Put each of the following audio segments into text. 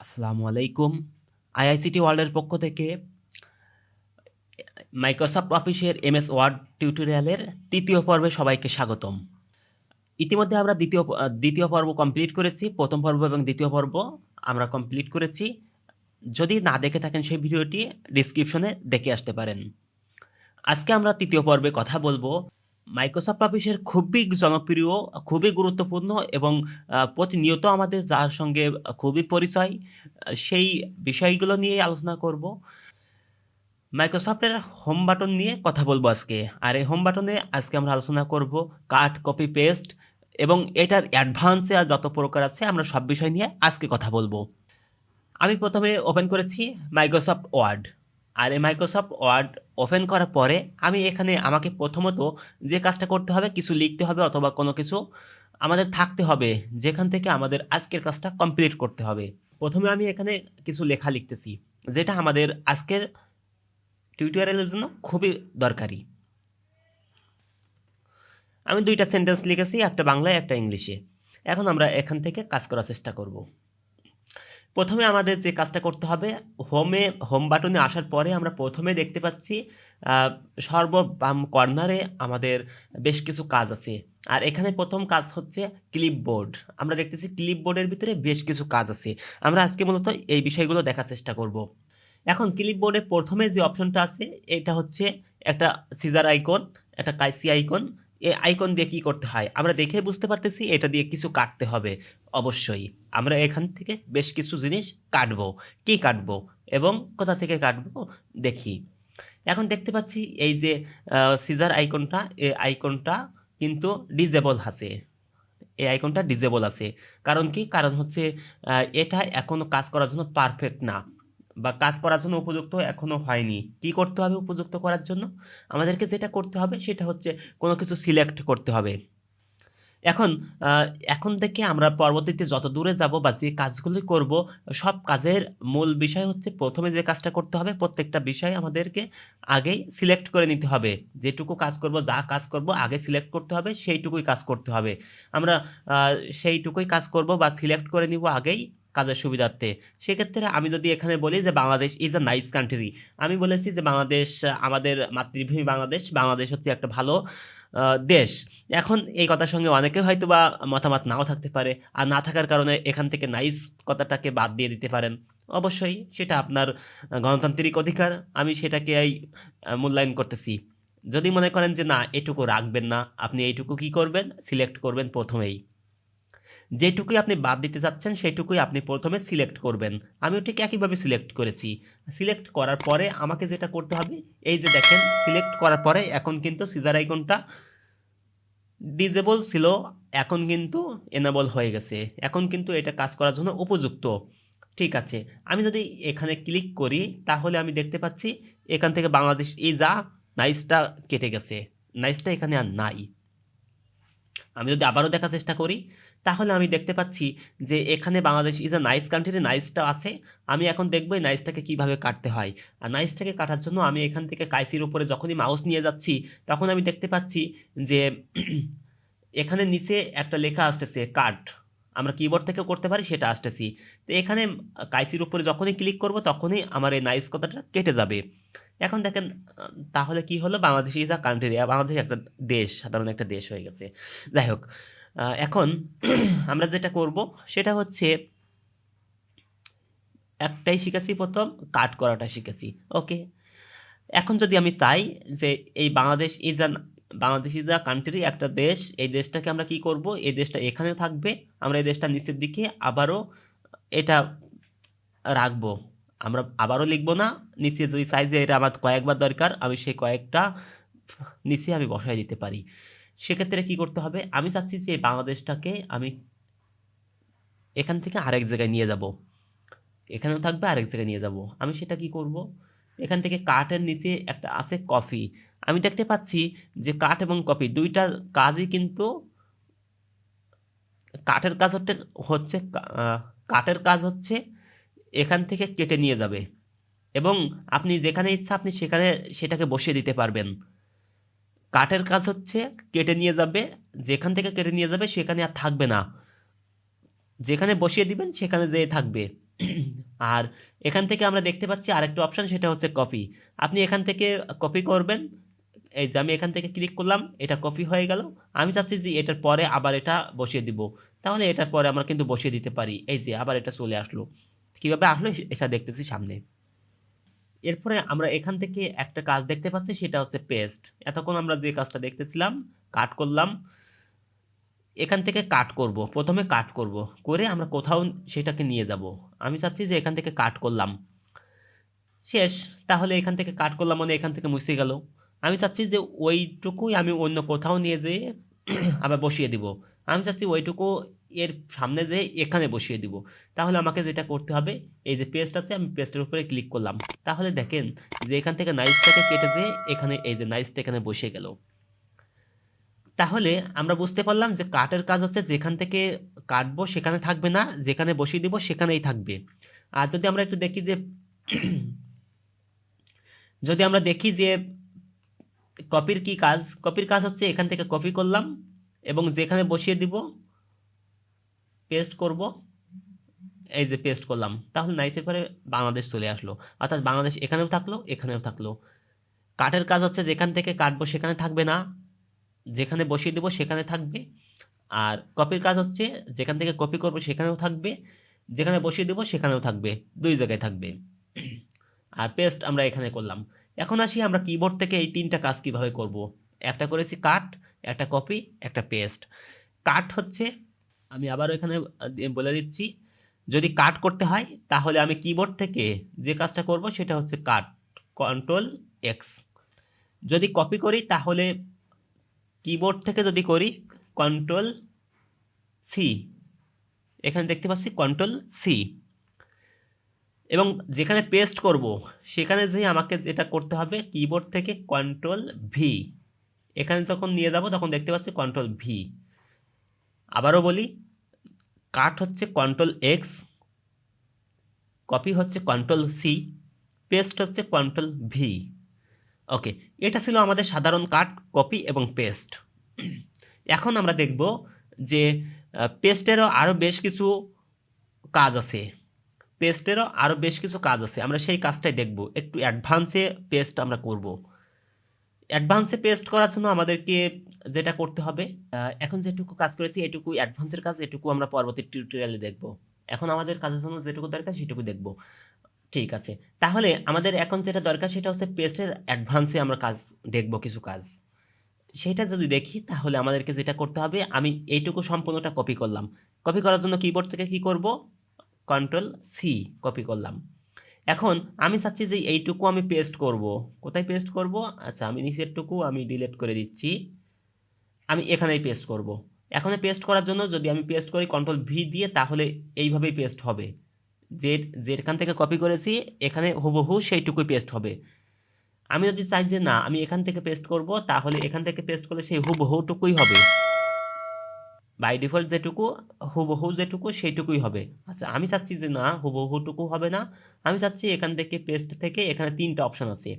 আসসালামু আলাইকুম। আইআইসিটি ওয়ার্ল্ডের পক্ষ থেকে মাইক্রোসফট অফিসের এমএস ওয়ার্ড টিউটোরিয়ালের তৃতীয় পর্বে সবাইকে স্বাগতম। ইতিমধ্যে আমরা দ্বিতীয় পর্ব কমপ্লিট করেছি। প্রথম পর্ব এবং দ্বিতীয় পর্ব আমরা কমপ্লিট করেছি। যদি না দেখে থাকেন সেই ভিডিওটি ডিসক্রিপশনে দেখে আসতে পারেন। আজকে আমরা তৃতীয় পর্বে কথা বলবো মাইক্রোসফট অফিসের খুবই জনপ্রিয়, খুবই গুরুত্বপূর্ণ এবং প্রতিনিয়ত আমাদের যার সঙ্গে খুবই পরিচয়, সেই বিষয়গুলো নিয়ে আলোচনা করব। মাইক্রোসফটের হোম বাটন নিয়ে কথা বলবো আজকে। আর এই হোম বাটনে আজকে আমরা আলোচনা করব কাট, কপি, পেস্ট এবং এটার অ্যাডভান্সে আর যত প্রকার আছে আমরা সব বিষয় নিয়ে আজকে কথা বলবো। আমি প্রথমে ওপেন করেছি মাইক্রোসফট ওয়ার্ড। আর এই মাইক্রোসফট ওয়ার্ড ওপেন করার পরে আমি এখানে আমাকে প্রথমত যে কাজটা করতে হবে, কিছু লিখতে হবে অথবা কোনো কিছু আমাদের থাকতে হবে যেখান থেকে আমাদের আজকের কাজটা কমপ্লিট করতে হবে। প্রথমে আমি এখানে কিছু লেখা লিখতেছি যেটা আমাদের আজকের টিউটোরিয়ালের জন্য খুবই দরকারি। আমি দুইটা সেন্টেন্স লিখেছি, একটা বাংলায় একটা ইংলিশে। এখন আমরা এখান থেকে কাজ করার চেষ্টা করব। প্রথমে আমাদের যে কাজটা করতে হবে, হোম বাটনে আসার পরে আমরা প্রথমে দেখতে পাচ্ছি সর্ববাম কর্নারে আমাদের বেশ কিছু কাজ আছে। আর এখানে প্রথম কাজ হচ্ছে ক্লিপবোর্ড। আমরা দেখতেছি ক্লিপবোর্ডের ভিতরে বেশ কিছু কাজ আছে। আমরা আজকে মূলত এই বিষয়গুলো দেখার চেষ্টা করব। এখন ক্লিপবোর্ডে প্রথমে যে অপশনটা আছে এটা হচ্ছে একটা সিজার আইকন, একটা কাইসি আইকন। এই আইকন দিয়ে কি করতে হয় আমরা দেখে বুঝতে পারতেছি, এটা দিয়ে কিছু কাটতে হবে। অবশ্যই আমরা এখান থেকে বেশ কিছু জিনিস কাটবো। কি কাটবো এবং কোথা থেকে কাটবো দেখি। এখন দেখতে পাচ্ছি এই যে সিজার আইকনটা, এই আইকনটা কিন্তু ডিজেবল আছে। এই আইকনটা ডিজেবল আছে কারণ কি? কারণ হচ্ছে এটা এখনো কাজ করার জন্য পারফেক্ট না, বা কাজ করার জন্য উপযুক্ত এখনো হয়নি। কি করতে হবে উপযুক্ত করার জন্য? আমাদেরকে যেটা করতে হবে সেটা হচ্ছে কোনো কিছু সিলেক্ট করতে হবে। এখন এখন থেকে আমরা পরবর্তীতে যত দূরে যাব বা যে কাজগুলি করব, সব কাজের মূল বিষয় হচ্ছে প্রথমে যে কাজটা করতে হবে, প্রত্যেকটা বিষয় আমাদেরকে আগেই সিলেক্ট করে নিতে হবে। যেটুকু কাজ করব, যা কাজ করব আগে সিলেক্ট করতে হবে, সেইটুকুই কাজ করতে হবে। আমরা সেইটুকুই কাজ করব বা সিলেক্ট করে নিব আগেই কাজের সুবিধার্থে। সেক্ষেত্রে আমি যদি এখানে বলি যে Bangladesh is a nice country, আমি বলেছি যে বাংলাদেশ, আমাদের মাতৃভূমি বাংলাদেশ, বাংলাদেশ হচ্ছে একটা ভালো দেশ। এখন এই কথার সঙ্গে অনেকে হয়তো বা মতামত নাও থাকতে পারে, আর না থাকার কারণে এখান থেকে নাইস কথাটাকে বাদ দিয়ে দিতে পারেন। অবশ্যই সেটা আপনার গণতান্ত্রিক অধিকার, আমি সেটাকে মূল্যায়ন করতেছি। যদি মনে করেন যে না এটুকু রাখবেন না, আপনি এইটুকু কি করবেন, সিলেক্ট করবেন প্রথমেই। যেটুকুই আপনি বাদ দিতে চাচ্ছেন সেইটুকুই আপনি প্রথমে সিলেক্ট করবেন। আমিও ঠিক একইভাবে সিলেক্ট করেছি। সিলেক্ট করার পরে আমাকে যেটা করতে হবে, এই যে দেখেন সিলেক্ট করার পরে এখন কিন্তু সিজার আইকনটা ডিজেবল ছিল, এখন কিন্তু এনেবল হয়ে গেছে। এখন কিন্তু এটা কাজ করার জন্য উপযুক্ত। ঠিক আছে, আমি যদি এখানে ক্লিক করি তাহলে আমি দেখতে পাচ্ছি এখান থেকে বাংলাদেশ এই যা নাইসটা কেটে গেছে, নাইসটা এখানে আর নাই। আমি যদি আবারও দেখার চেষ্টা করি তাহলে আমি দেখতে পাচ্ছি যে এখানে Bangladesh is a nice country, নাইসটা আছে। আমি এখন দেখবো এই নাইসটাকে কীভাবে কাটতে হয়। আর নাইসটাকে কাটার জন্য আমি এখান থেকে কাইসির উপরে যখনই মাউস নিয়ে যাচ্ছি তখন আমি দেখতে পাচ্ছি যে এখানে নিচে একটা লেখা আসতেছে কাট। আমরা কিবোর্ড থেকে করতে পারি, সেটা আসতেছি। তো এখানে কাইসির উপরে যখনই ক্লিক করব তখনই আমার এই নাইস কথাটা কেটে যাবে। এখন দেখেন তাহলে কি হলো, Bangladesh is a country, Bangladesh একটা দেশ, সাধারণ একটা দেশ হয়ে গেছে। যাই হোক, এখন আমরা যেটা করব সেটা হচ্ছে একটাই শিখেছি, প্রথম কাট করাটা শিখেছি। ওকে, এখন যদি আমি চাই যে এই বাংলাদেশ ইজ আ কান্ট্রি, একটা দেশ, এই দেশটাকে আমরা কি করব, এই দেশটা এখানে থাকবে, আমরা এই দেশটা নিচের দিকে আবারও এটা রাখবো। আমরা আবারও লিখবো না, নিচে যদি চাই যে এটা আমার কয়েকবার দরকার, আমি সেই কয়েকটা নিচে আমি বসাই দিতে পারি। সেক্ষেত্রে কি করতে হবে, আমি চাচ্ছি যে বাংলাদেশটাকে আমি এখান থেকে আরেক জায়গায় নিয়ে যাব, এখানেও থাকবে আরেক জায়গায় নিয়ে যাব। আমি সেটা কি করব, এখান থেকে কাটের নিচে একটা আছে কপি। আমি দেখতে পাচ্ছি যে কাট এবং কপি দুইটা কাজই কিন্তু, কাঠের কাজ হচ্ছে কাঠের কাজ হচ্ছে এখান থেকে কেটে নিয়ে যাবে এবং আপনি যেখানে ইচ্ছা আপনি সেখানে সেটাকে বসিয়ে দিতে পারবেন। কাঠের কাজ হচ্ছে কেটে নিয়ে যাবে, যেখান থেকে কেটে নিয়ে যাবে সেখানে আর থাকবে না, যেখানে বসিয়ে দিবেন সেখানে যেয়ে থাকবে। আর এখান থেকে আমরা দেখতে পাচ্ছি আরেকটা অপশন, সেটা হচ্ছে কপি। আপনি এখান থেকে কপি করবেন। এই যে আমি এখান থেকে ক্লিক করলাম, এটা কপি হয়ে গেল। আমি চাচ্ছি যে এটার পরে আবার এটা বসিয়ে দিব, তাহলে এটার পরে আমরা কিন্তু বসিয়ে দিতে পারি। এই যে আবার এটা চলে আসলো। কিভাবে আসলো এটা দেখতেছি সামনে। এরপরে আমরা এখান থেকে একটা কাজ দেখতে পাচ্ছি, সেটা হচ্ছে পেস্ট। এতক্ষণ আমরা যে কাজটা দেখতেছিলাম, কাট করলাম, এখান থেকে কাট করব, প্রথমে কাট করব, করে আমরা কোথাও সেটাকে নিয়ে যাব। আমি চাচ্ছি যে এখান থেকে কাট করলাম, শেষ। তাহলে এখান থেকে কাট করলাম মানে এখান থেকে মুছে গেল। আমি চাচ্ছি যে ওইটুকুই আমি অন্য কোথাও নিয়ে যেয়ে আবার বসিয়ে দিব। আমি চাচ্ছি ওইটুকু এর সামনে যেয়ে এখানে বসিয়ে দিব। তাহলে আমাকে যেটা করতে হবে, এই যে পেস্ট আছে, আমি পেস্টের উপরে ক্লিক করলাম। তাহলে দেখেন যে এখান থেকে নাইসটাকে কেটে যেয়ে এখানে এই যে নাইসটা এখানে বসে গেল। তাহলে আমরা বুঝতে পারলাম যে কাটের কাজ হচ্ছে যেখান থেকে কাটবো সেখানে থাকবে না, যেখানে বসিয়ে দিব সেখানেই থাকবে। আর যদি আমরা একটু দেখি যে যদি আমরা দেখি যে কপির কি কাজ, কপির কাজ হচ্ছে এখান থেকে কপি করলাম এবং যেখানে বসিয়ে দিব পেস্ট করব। এই যে পেস্ট করলাম, তাহলে নাইসের পরে বাংলাদেশ চলে আসলো। অর্থাৎ বাংলাদেশ এখানেও থাকলো, এখানেও থাকলো। কাটের কাজ হচ্ছে যেখান থেকে কাটবো সেখানে থাকবে না, যেখানে বসিয়ে দেবো সেখানে থাকবে। আর কপির কাজ হচ্ছে যেখান থেকে কপি করবো সেখানেও থাকবে, যেখানে বসিয়ে দেবো সেখানেও থাকবে, দুই জায়গায় থাকবে। আর পেস্ট আমরা এখানে করলাম। এখন আসি আমরা কিবোর্ড থেকে এই তিনটা কাজ কিভাবে করব। একটা করেছি কাট, একটা কপি, একটা পেস্ট। কাট হচ্ছে, আমি আবারও এখানে বলে দিচ্ছি, যদি কাট করতে হয় তাহলে আমি কিবোর্ড থেকে যে কাজটা করব সেটা হচ্ছে কাট, কন্ট্রোল এক্স। যদি কপি করি তাহলে কিবোর্ড থেকে যদি করি কন্ট্রোল সি, এখানে দেখতে পাচ্ছি কন্ট্রোল সি। এবং যেখানে পেস্ট করব সেখানে যে আমাকে যেটা করতে হবে কিবোর্ড থেকে কন্ট্রোল ভি, এখানে যখন নিয়ে যাব তখন দেখতে পাচ্ছি কন্ট্রোল ভি। আবারও বলি, কাট হচ্ছে কন্ট্রোল এক্স, কপি হচ্ছে কন্ট্রোল সি, পেস্ট হচ্ছে কন্ট্রোল ভি। ওকে, এটা ছিল আমাদের সাধারণ কাট, কপি এবং পেস্ট। এখন আমরা দেখব যে পেস্টেরও আরও বেশ কিছু কাজ আছে। পেস্টেরও আরও বেশ কিছু কাজ আছে, আমরা সেই কাজটাই দেখব। একটু অ্যাডভান্সে পেস্ট আমরা করব। অ্যাডভান্সে পেস্ট করার জন্য আমাদেরকে যেটা করতে হবে, এখন যেটুকু কাজ করেছি এটুকু অ্যাডভান্সের কাজ, এটুকু আমরা পরবর্তী টিউটোরিয়ালে দেখব। এখন আমাদের কাজের জন্য যেটুকু দরকার সেটুকু দেখব। ঠিক আছে, তাহলে আমাদের এখন যেটা দরকার সেটা হচ্ছে পেস্টের অ্যাডভান্সে আমরা কাজ দেখব, কিছু কাজ। সেটা যদি দেখি তাহলে আমাদেরকে যেটা করতে হবে, আমি এইটুকু সম্পূর্ণটা কপি করলাম। কপি করার জন্য কিবোর্ড থেকে কি করব, কন্ট্রোল সি, কপি করলাম। এখন আমি চাচ্ছি যে এইটুকু আমি পেস্ট করব। কোথায় পেস্ট করব? আচ্ছা, আমি নিচেরটুকু আমি ডিলিট করে দিচ্ছি, আমি এখানেই পেস্ট করব। এখানে পেস্ট করার জন্য যদি আমি পেস্ট করি কন্ট্রোল ভি দিয়ে, তাহলে এইভাবেই পেস্ট হবে। যে যেখান থেকে কপি করেছি এখানে হুবহু সেইটুকুই পেস্ট হবে। আমি যদি চাই যে না আমি এখান থেকে পেস্ট করব, তাহলে এখান থেকে পেস্ট করলে সেই হুবহুটুকুই হবে, বাই ডিফল্ট যেটুকু হুবহু যেটুকু সেইটুকুই হবে। আচ্ছা, আমি চাচ্ছি যে না হুবহুটুকু হবে না, আমি চাচ্ছি এখান থেকে পেস্ট থেকে, এখানে তিনটা অপশন আছে,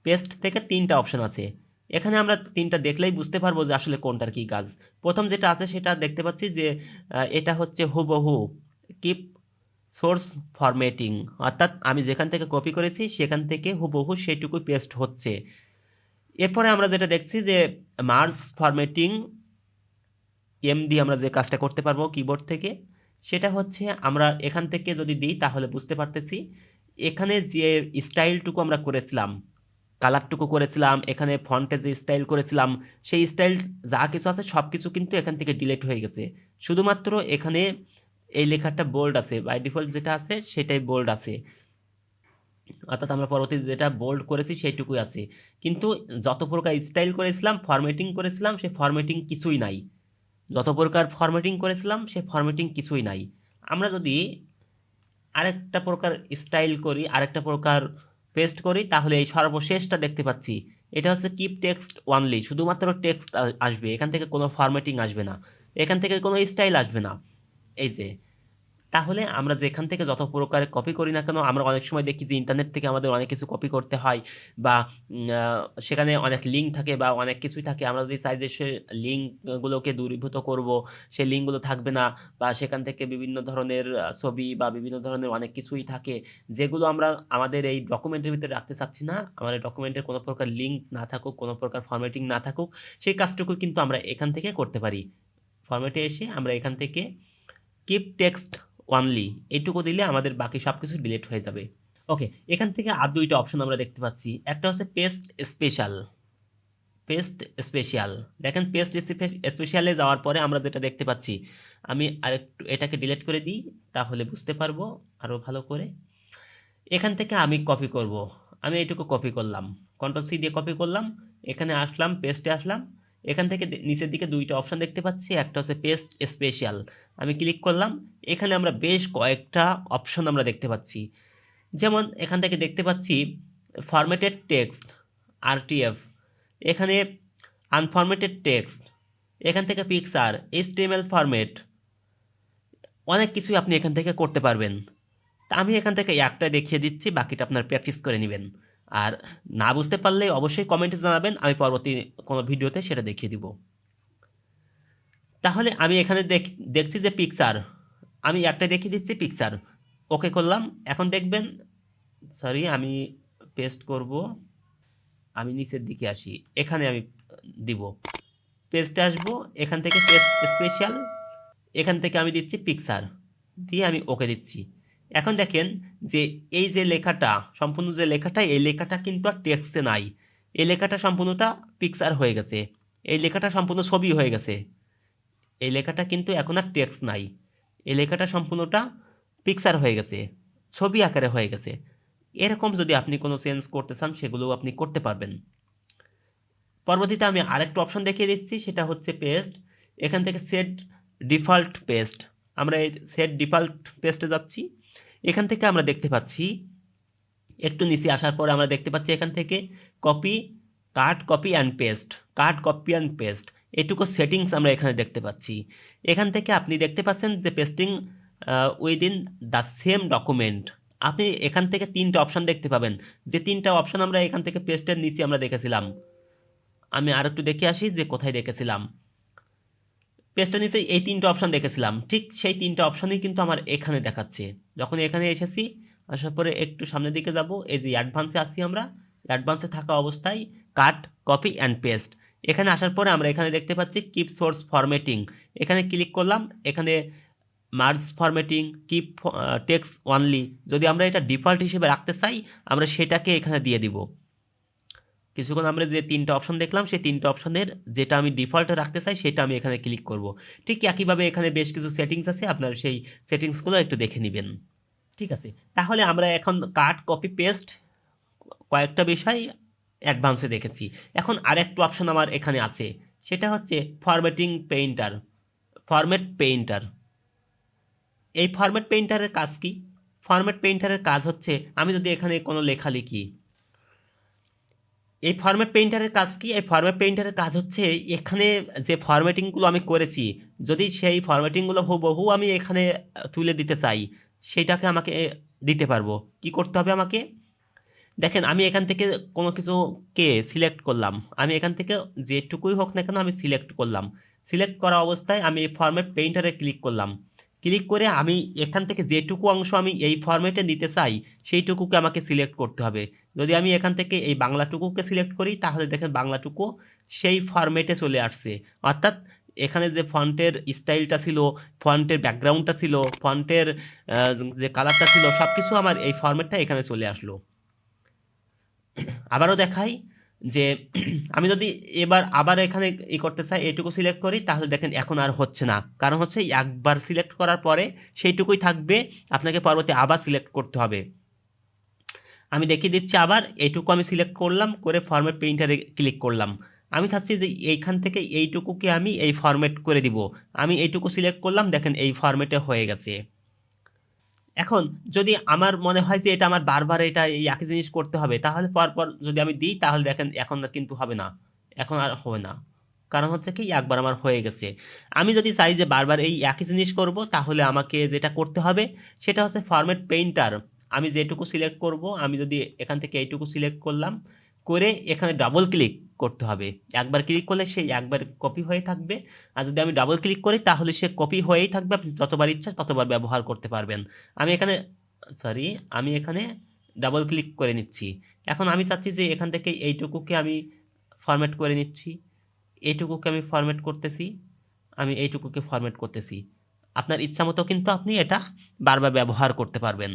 পেস্ট থেকে তিনটা অপশন আছে। এখানে আমরা তিনটা দেখলেই বুঝতে পারবো যে আসলে কোনটার কি কাজ। প্রথম যেটা আছে সেটা দেখতে পাচ্ছি যে এটা হচ্ছে হুবহু, কিপ সোর্স ফরম্যাটিং, অর্থাৎ আমি যেখান থেকে কপি করেছি সেখান থেকে হুবহু সেটুকুই পেস্ট হচ্ছে। এরপরে আমরা যেটা দেখছি যে মার্জ ফরম্যাটিং, এম দিয়ে আমরা যে কাজটা করতে পারবো কিবোর্ড থেকে, সেটা হচ্ছে আমরা এখান থেকে যদি দিই তাহলে বুঝতে পারতেছি এখানে যে স্টাইলটুকু আমরা করেছিলাম, কালারটুকু করেছিলাম, এখানে ফন্টে যে স্টাইল করেছিলাম, সেই স্টাইল যা কিছু আছে সব কিছু কিন্তু এখান থেকে ডিলিট হয়ে গেছে। শুধুমাত্র এখানে এই লেখাটা বোল্ড আছে, বাই ডিফল্ট যেটা আছে সেটাই বোল্ড আছে, অর্থাৎ আমরা পরবর্তীতে যেটা বোল্ড করেছি সেইটুকুই আছে। কিন্তু যত প্রকার স্টাইল করেছিলাম, ফরম্যাটিং করেছিলাম, সেই ফরম্যাটিং কিছুই নাই। যত প্রকার ফরম্যাটিং করেছিলাম সে ফরম্যাটিং কিছুই নাই। আমরা যদি আরেকটা প্রকার স্টাইল করি, আরেকটা প্রকার পেস্ট করি, তাহলে এই সর্বশেষটা দেখতে পাচ্ছি, এটা হচ্ছে কিপ টেক্সট ওয়ানলি, শুধুমাত্র টেক্সট আসবে, এখান থেকে কোনো ফরম্যাটিং আসবে না, এখান থেকে কোনো স্টাইল আসবে না। এই যে তাহলে আমরা যেখান থেকে যত প্রকারের কপি করি না কেন, আমরা অনেক সময় দেখি যে ইন্টারনেট থেকে আমাদের অনেক কিছু কপি করতে হয়, বা সেখানে অনেক লিঙ্ক থাকে বা অনেক কিছুই থাকে। আমরা যদি চাই যে সে লিঙ্কগুলোকে দূরীভূত করব, সেই লিঙ্কগুলো থাকবে না, বা সেখান থেকে বিভিন্ন ধরনের ছবি বা বিভিন্ন ধরনের অনেক কিছুই থাকে যেগুলো আমরা আমাদের এই ডকুমেন্টের ভিতরে রাখতে চাচ্ছি না। আমাদের ডকুমেন্টের কোনো প্রকার লিঙ্ক না থাকুক, কোনো প্রকার ফরম্যাটিং না থাকুক, সেই কাজটুকু কিন্তু আমরা এখান থেকে করতে পারি। ফরম্যাটে এসে আমরা এখান থেকে কিপ টেক্সট অনলি এইটুকু দিলে আমাদের বাকি সব কিছু ডিলিট হয়ে যাবে। ওকে, এখান থেকে আর দুইটা অপশন আমরা দেখতে পাচ্ছি। একটা হচ্ছে পেস্ট স্পেশাল। পেস্ট স্পেশাল, দেখেন পেস্ট স্পেশালে যাওয়ার পরে আমরা যেটা দেখতে পাচ্ছি, আমি আরেকটু এটাকে ডিলিট করে দিই, তাহলে বুঝতে পারবো আরও ভালো করে। এখান থেকে আমি কপি করব, আমি এইটুকু কপি করলাম, কন্ট্রোল-সি দিয়ে কপি করলাম, এখানে আসলাম, পেস্টে আসলাম। এখান থেকে নিচের দিকে দুইটা অপশন দেখতে পাচ্ছি, একটা হচ্ছে পেস্ট স্পেশাল, আমি ক্লিক করলাম। এখানে আমরা বেশ কয়েকটা অপশন আমরা দেখতে পাচ্ছি। যেমন এখান থেকে দেখতে পাচ্ছি ফরম্যাটেড টেক্সট, আরটিএফ, এখানে আনফরম্যাটেড টেক্সট, এখান থেকে পিকচার, এইচটিএমএল ফরম্যাট, অনেক কিছুই আপনি এখান থেকে করতে পারবেন। তা আমি এখান থেকে একটা দেখিয়ে দিচ্ছি, বাকিটা আপনার প্র্যাকটিস করে নেবেন। আর না বুঝতে পারলে অবশ্যই কমেন্টে জানাবেন, আমি পরবর্তী কোনো ভিডিওতে সেটা দেখিয়ে দিব। তাহলে আমি এখানে দেখছি যে পিকচার, আমি একটা দেখিয়ে দিচ্ছি পিকচার, ওকে করলাম। এখন দেখবেন, সরি আমি পেস্ট করব, আমি নিচের দিকে আসি, এখানে আমি দিব, পেস্টে আসবো, এখান থেকে পেস্ট স্পেশাল, এখান থেকে আমি দিচ্ছি পিকচার, দিয়ে আমি ওকে দিচ্ছি। এখন দেখেন যে এই যে লেখাটা, সম্পূর্ণ যে লেখাটা, এই লেখাটা কিন্তু আর টেক্সটে নাই, এই লেখাটা সম্পূর্ণটা পিকচার হয়ে গেছে, এই লেখাটা সম্পূর্ণ ছবি হয়ে গেছে। এই লেখাটা কিন্তু এখন আর টেক্সট নাই, এই লেখাটা সম্পূর্ণটা পিকচার হয়ে গেছে, ছবি আকারে হয়ে গেছে। এরকম যদি আপনি কোনো চেঞ্জ করতে চান, সেগুলোও আপনি করতে পারবেন। পরবর্তীতে আমি আরেকটা অপশন দেখিয়ে দিচ্ছি, সেটা হচ্ছে পেস্ট। এখান থেকে সেট ডিফল্ট পেস্ট, আমরা এই সেট ডিফল্ট পেস্টে যাচ্ছি। এখান থেকে আমরা দেখতে পাচ্ছি, একটু নিচে আসার পর আমরা দেখতে পাচ্ছি এখান থেকে copy, cut copy and paste, cut copy and paste, এটুকু সেটিংস আমরা এখানে দেখতে পাচ্ছি। এখান থেকে আপনি দেখতে পাচ্ছেন যে pasting within the same document, আপনি এখান থেকে তিনটা অপশন দেখতে পাবেন। যে তিনটা অপশন আমরা এখান থেকে পেস্টের নিচে আমরা দেখেছিলাম, আমি আর একটু দেখে আসি যে কোথায় দেখেছিলাম। পেজটা নিচে এই তিনটা অপশন দেখেছিলাম, ঠিক সেই তিনটা অপশনই কিন্তু আমার এখানে দেখাচ্ছে। যখন এখানে এসেছি, আসার পরে একটু সামনের দিকে যাব, এই যে অ্যাডভান্সে আসছি, আমরা অ্যাডভান্সে থাকা অবস্থায় কাট কপি অ্যান্ড পেস্ট, এখানে আসার পরে আমরা এখানে দেখতে পাচ্ছি কিপ সোর্স ফরম্যাটিং, এখানে ক্লিক করলাম। এখানে merge formatting, keep text only, যদি আমরা এটা ডিফল্ট হিসেবে রাখতে চাই, আমরা সেটাকে এখানে দিয়ে দিব। কিছুক্ষণ আমরা যে তিনটা অপশন দেখলাম, সেই তিনটা অপশনের যেটা আমি ডিফল্টে রাখতে চাই, সেটা আমি এখানে ক্লিক করব। ঠিক একইভাবে এখানে বেশ কিছু সেটিংস আছে, আপনারা সেই সেটিংসগুলো একটু দেখে নেবেন। ঠিক আছে, তাহলে আমরা এখন কাট কপি পেস্ট কয়েকটা বিষয় অ্যাডভান্সে দেখেছি। এখন আরেকটা অপশন আমার এখানে আছে, সেটা হচ্ছে ফরম্যাটিং পেইন্টার, ফরম্যাট পেইন্টার। এই ফরম্যাট পেইন্টারের কাজ কি? ফরম্যাট পেইন্টারের কাজ হচ্ছে, আমি যদি এখানে কোনো লেখা লিখি, এই ফরম্যাট পেইন্টারের কাজ কি? এই ফরম্যাট পেইন্টারের কাজ হচ্ছে, এখানে যে ফরম্যাটিংগুলো আমি করেছি, যদি সেই ফরম্যাটিংগুলো হুবহু আমি এখানে তুলে দিতে চাই, সেইটাকে আমাকে দিতে পারবো। কি করতে হবে আমাকে? দেখেন, আমি এখান থেকে কোনো কিছুকে সিলেক্ট করলাম, আমি এখান থেকে যেটুকুই হোক না কেন আমি সিলেক্ট করলাম। সিলেক্ট করা অবস্থায় আমি এই ফরম্যাট পেইন্টারে ক্লিক করলাম। ক্লিক করে আমি এখান থেকে যেটুকু অংশ আমি এই ফরম্যাটে নিতে চাই, সেইটুকুকে আমাকে সিলেক্ট করতে হবে। যদি আমি এখান থেকে এই বাংলাটুকুকে সিলেক্ট করি, তাহলে দেখেন বাংলাটুকু সেই ফরম্যাটে চলে আসছে। অর্থাৎ এখানে যে ফন্টের স্টাইলটা ছিল, ফন্টের ব্যাকগ্রাউন্ডটা ছিল, ফন্টের যে কালারটা ছিল, সব কিছু আমার এই ফরম্যাটটা এখানে চলে আসলো। আবারও দেখাই যে আমি যদি এবার আবার এখানে করতে চাই, এটুকু সিলেক্ট করি, তাহলে দেখেন এখন আর হচ্ছে না। কারণ হচ্ছে একবার সিলেক্ট করার পরে সেইটুকুই থাকবে, আপনাকে পরবর্তী আবার সিলেক্ট করতে হবে। আমি দেখিয়ে দিচ্ছি, আবার এইটুকু আমি সিলেক্ট করলাম, করে ফরম্যাট পেইন্টারে ক্লিক করলাম। আমি চাচ্ছি যে এইখান থেকে এইটুকুকে আমি এই ফরম্যাট করে দিব। আমি এইটুকু সিলেক্ট করলাম, দেখেন এই ফরম্যাটে হয়ে গেছে। এখন যদি আমার মনে হয় যে এটা আমার বারবার এটা এই একই জিনিস করতে হবে, তাহলে পরপর যদি আমি দিই, তাহলে দেখেন এখন কিন্তু হবে না, এখন আর হবে না। কারণ হচ্ছে কি একবার আমার হয়ে গেছে। আমি যদি চাই যে বারবার এই একই জিনিস করব, তাহলে আমাকে যেটা করতে হবে সেটা হচ্ছে ফরম্যাট পেইন্টার। আমি যেটুকু সিলেক্ট করব, আমি যদি এখান থেকে এইটুকু সিলেক্ট করলাম, করে এখানে ডাবল ক্লিক করতে হবে। একবার ক্লিক করলে সেই একবার কপি হয়ে থাকবে, আর যদি আমি ডাবল ক্লিক করি তাহলে সে কপি হয়েই থাকবে, আপনি যতবার ইচ্ছা ততবার ব্যবহার করতে পারবেন। আমি এখানে আমি এখানে ডাবল ক্লিক করে নিচ্ছি। এখন আমি চাচ্ছি যে এখান থেকে এইটুকুকে আমি ফরম্যাট করে নিচ্ছি, এইটুকুকে আমি ফরম্যাট করতেছি, আমি এইটুকুকে ফরম্যাট করতেছি। আপনার ইচ্ছা মতো কিন্তু আপনি এটা বারবার ব্যবহার করতে পারবেন।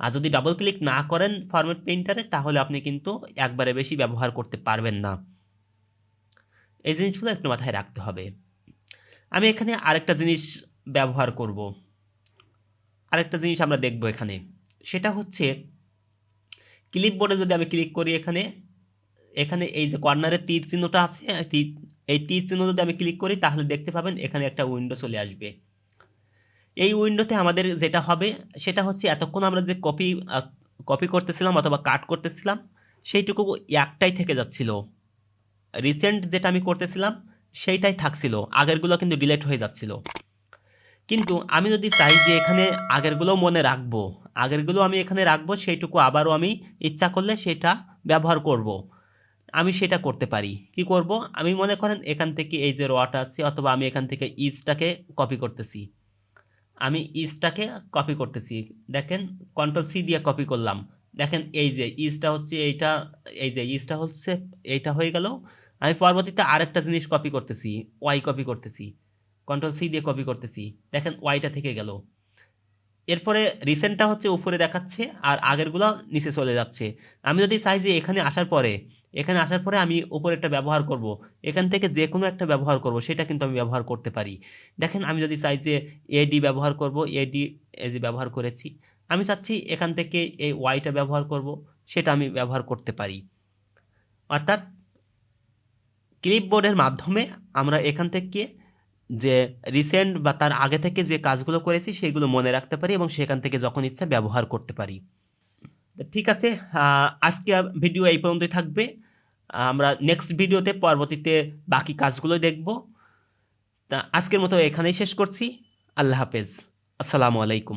আর যদি ডাবল ক্লিক না করেন ফরম্যাট পেইন্টারে, তাহলে আপনি কিন্তু একবারে বেশি ব্যবহার করতে পারবেন না। এই জিনিসগুলো একটু মাথায় রাখতে হবে। আমি এখানে আরেকটা জিনিস ব্যবহার করব, আরেকটা জিনিস আমরা দেখব এখানে, সেটা হচ্ছে ক্লিপবোর্ডে যদি আমি ক্লিক করি, এখানে এখানে এই যে কর্নারে তীর চিহ্নটা আছে, এই তীর চিহ্ন যদি আমি ক্লিক করি তাহলে দেখতে পাবেন এখানে একটা উইন্ডো চলে আসবে। এই উইন্ডোতে আমাদের যেটা হবে সেটা হচ্ছে এতক্ষণ আমরা যে কপি করতেছিলাম অথবা কাট করতেছিলাম সেইটুকু একটাই থেকে যাচ্ছিল। রিসেন্ট যেটা আমি করতেছিলাম সেইটাই থাকছিল, আগেরগুলো কিন্তু ডিলিট হয়ে যাচ্ছিল। কিন্তু আমি যদি চাই যে এখানে আগেরগুলো মনে রাখবো, আগেরগুলো আমি এখানে রাখবো, সেইটুকু আবারও আমি ইচ্ছা করলে সেটা ব্যবহার করব, আমি সেটা করতে পারি। কি করব, আমি মনে করেন এখান থেকে এই যে রটা আছে, অথবা আমি এখান থেকে ইজটাকে কপি করতেছি, আমি ইজটাকে কপি করতেছি, দেখেন কন্ট্রোল সি দিয়ে কপি করলাম, দেখেন এই যে ইজটা হচ্ছে এইটা, এই যে ইজটা হচ্ছে এইটা হয়ে গেল। আমি পরবর্তীতে আরেকটা জিনিস কপি করতেছি, ওয়াই কপি করতেছি, কন্ট্রোল সি দিয়ে কপি করতেছি, দেখেন ওয়াইটা থেকে গেল। এরপরে রিসেন্টটা হচ্ছে উপরে দেখাচ্ছে আর আগেরগুলো নিচে চলে যাচ্ছে। আমি যদি চাই যে এখানে আসার পরে আমি উপরেরটা ব্যবহার করব, এখান থেকে যে কোনো একটা ব্যবহার করব, সেটা কিন্তু আমি ব্যবহার করতে পারি। দেখেন আমি যদি চাই যে এডি ব্যবহার করব, এডি এই যে ব্যবহার করেছি, আমি চাচ্ছি এখান থেকে এই ওয়াইটা ব্যবহার করব, সেটা আমি ব্যবহার করতে পারি। অর্থাৎ ক্লিপবোর্ডের মাধ্যমে আমরা এখান থেকে যে রিসেন্ট বা তার আগে থেকে যে কাজগুলো করেছি সেগুলো মনে রাখতে পারি এবং সেখান থেকে যখন ইচ্ছা ব্যবহার করতে পারি। ঠিক আছে, আজকে ভিডিও এই পর্যন্তই থাকবে। আমরা নেক্সট ভিডিওতে পরবর্তীতে বাকি কাজগুলো দেখব। তা আজকের মতো এখানেই শেষ করছি। আল্লাহ হাফেজ, আসসালামু আলাইকুম।